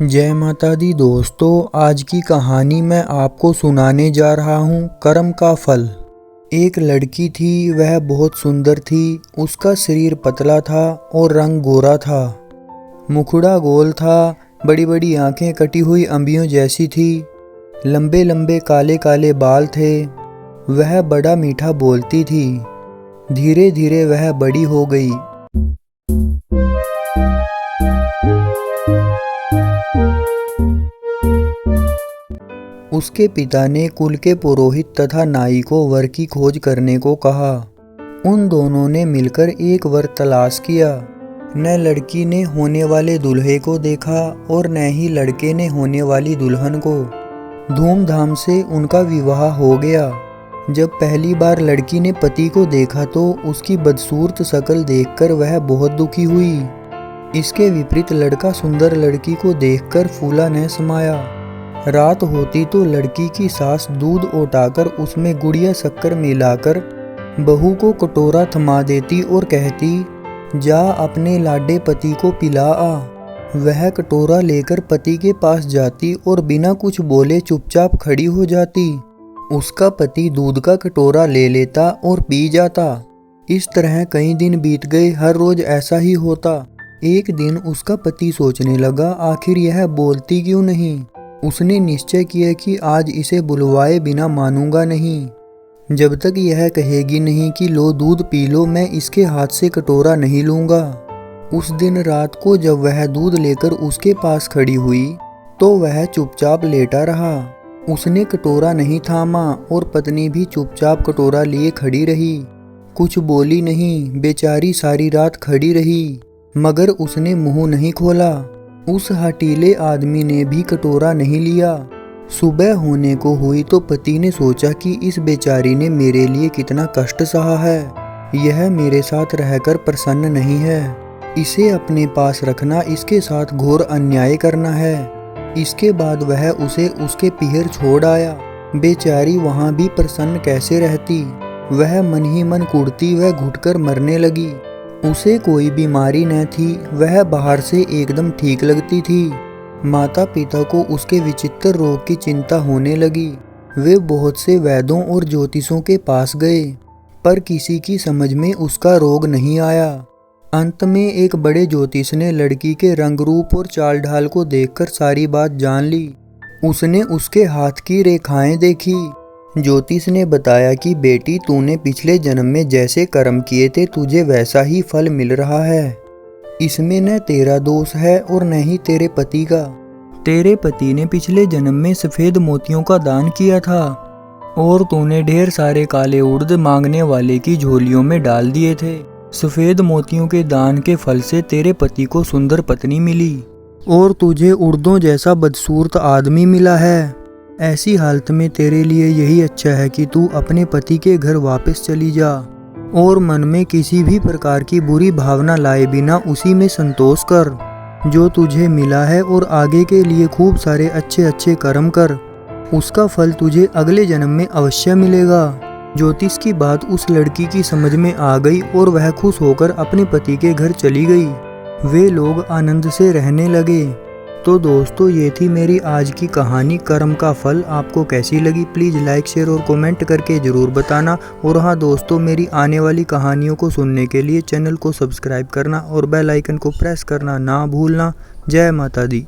जय माता दी दोस्तों, आज की कहानी मैं आपको सुनाने जा रहा हूँ कर्म का फल। एक लड़की थी, वह बहुत सुंदर थी। उसका शरीर पतला था और रंग गोरा था। मुखड़ा गोल था, बड़ी बड़ी आंखें कटी हुई अंबियों जैसी थी। लंबे लंबे काले काले बाल थे। वह बड़ा मीठा बोलती थी। धीरे धीरे वह बड़ी हो गई। उसके पिता ने कुल के पुरोहित तथा नाई को वर की खोज करने को कहा। उन दोनों ने मिलकर एक वर तलाश किया। न लड़की ने होने वाले दूल्हे को देखा और न ही लड़के ने होने वाली दुल्हन को। धूमधाम से उनका विवाह हो गया। जब पहली बार लड़की ने पति को देखा तो उसकी बदसूरत शक्ल देखकर वह बहुत दुखी हुई। इसके विपरीत लड़का सुंदर लड़की को देखकर फूला न समाया। रात होती तो लड़की की सास दूध ओटाकर उसमें गुड़िया शक्कर मिलाकर बहू को कटोरा थमा देती और कहती, जा अपने लाडे पति को पिला आ। वह कटोरा लेकर पति के पास जाती और बिना कुछ बोले चुपचाप खड़ी हो जाती। उसका पति दूध का कटोरा ले लेता और पी जाता। इस तरह कई दिन बीत गए, हर रोज ऐसा ही होता। एक दिन उसका पति सोचने लगा, आखिर यह बोलती क्यों नहीं। उसने निश्चय किया कि आज इसे बुलवाए बिना मानूंगा नहीं। जब तक यह कहेगी नहीं कि लो दूध पी लो, मैं इसके हाथ से कटोरा नहीं लूंगा। उस दिन रात को जब वह दूध लेकर उसके पास खड़ी हुई तो वह चुपचाप लेटा रहा। उसने कटोरा नहीं थामा और पत्नी भी चुपचाप कटोरा लिए खड़ी रही। कुछ बोली नहीं, बेचारी सारी रात खड़ी रही, मगर उसने मुंह नहीं खोला। उस हठीले आदमी ने भी कटोरा नहीं लिया। सुबह होने को हुई तो पति ने सोचा कि इस बेचारी ने मेरे लिए कितना कष्ट सहा है। यह मेरे साथ रहकर प्रसन्न नहीं है। इसे अपने पास रखना इसके साथ घोर अन्याय करना है। इसके बाद वह उसे उसके पीहर छोड़ आया। बेचारी वहाँ भी प्रसन्न कैसे रहती। वह मन ही मन कुढ़ती व घुटकर मरने लगी। उसे कोई बीमारी न थी, वह बाहर से एकदम ठीक लगती थी। माता पिता को उसके विचित्र रोग की चिंता होने लगी। वे बहुत से वैद्यों और ज्योतिषों के पास गए, पर किसी की समझ में उसका रोग नहीं आया। अंत में एक बड़े ज्योतिष ने लड़की के रंग रूप और चाल ढाल को देखकर सारी बात जान ली। उसने उसके हाथ की रेखाएं देखी। ज्योतिष ने बताया कि बेटी, तूने पिछले जन्म में जैसे कर्म किए थे तुझे वैसा ही फल मिल रहा है। इसमें न तेरा दोष है और न ही तेरे पति का। तेरे पति ने पिछले जन्म में सफेद मोतियों का दान किया था और तूने ढेर सारे काले उड़द मांगने वाले की झोलियों में डाल दिए थे। सफेद मोतियों के दान के फल से तेरे पति को सुंदर पत्नी मिली और तुझे उड़दों जैसा बदसूरत आदमी मिला है। ऐसी हालत में तेरे लिए यही अच्छा है कि तू अपने पति के घर वापस चली जा और मन में किसी भी प्रकार की बुरी भावना लाए बिना उसी में संतोष कर जो तुझे मिला है, और आगे के लिए खूब सारे अच्छे अच्छे कर्म कर। उसका फल तुझे अगले जन्म में अवश्य मिलेगा। ज्योतिष की बात उस लड़की की समझ में आ गई और वह खुश होकर अपने पति के घर चली गई। वे लोग आनंद से रहने लगे। तो दोस्तों, ये थी मेरी आज की कहानी कर्म का फल। आपको कैसी लगी प्लीज़ लाइक शेयर और कमेंट करके ज़रूर बताना। और हाँ दोस्तों, मेरी आने वाली कहानियों को सुनने के लिए चैनल को सब्सक्राइब करना और बेल आइकन को प्रेस करना ना भूलना। जय माता दी।